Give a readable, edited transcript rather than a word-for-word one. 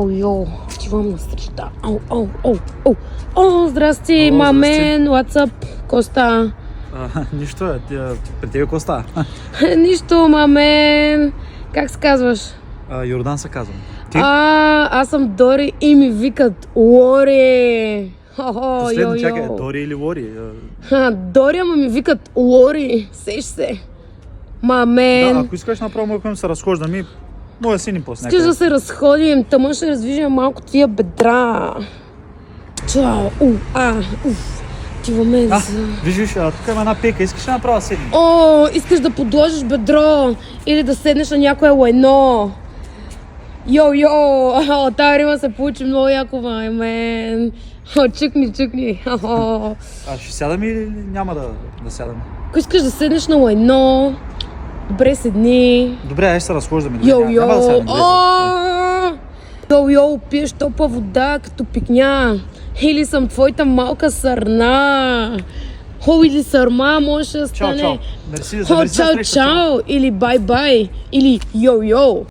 Йо, отивам на среща. О, здрасти, мамен, what's up, Коста? Нищо, при тебе какво става? Нищо, мамен. Как се казваш? Йордан се казвам. Ти? Аз съм Дори и ми викат Лори. Последно, чакай, Дори или Лори? Дори, ама ми викат Лори. Сеш се. Мамен. Да, ако искаш направо мога да се разхождаме, моя си ни после. Искаш да се разходим, тъмън ще раздвижим малко тия бедра. Чао, отиваме за... Виж, тук има една пека, искаш да направя седим? Искаш да подложиш бедро или да седнеш на някое лайно. Йо, тази рима се получи много яко, мен. Чукни. Ще сядам или няма да сядам? Ако искаш да седнеш на лайно, добре седни. Добре, ще се разхождаме. Няма да сядам. Пиеш топла вода като пикня. Или съм твоята малка сърна. Или сърма, може да стане. Чао. Мерси за среща. Чао. Или бай-бай. Или йо-йо.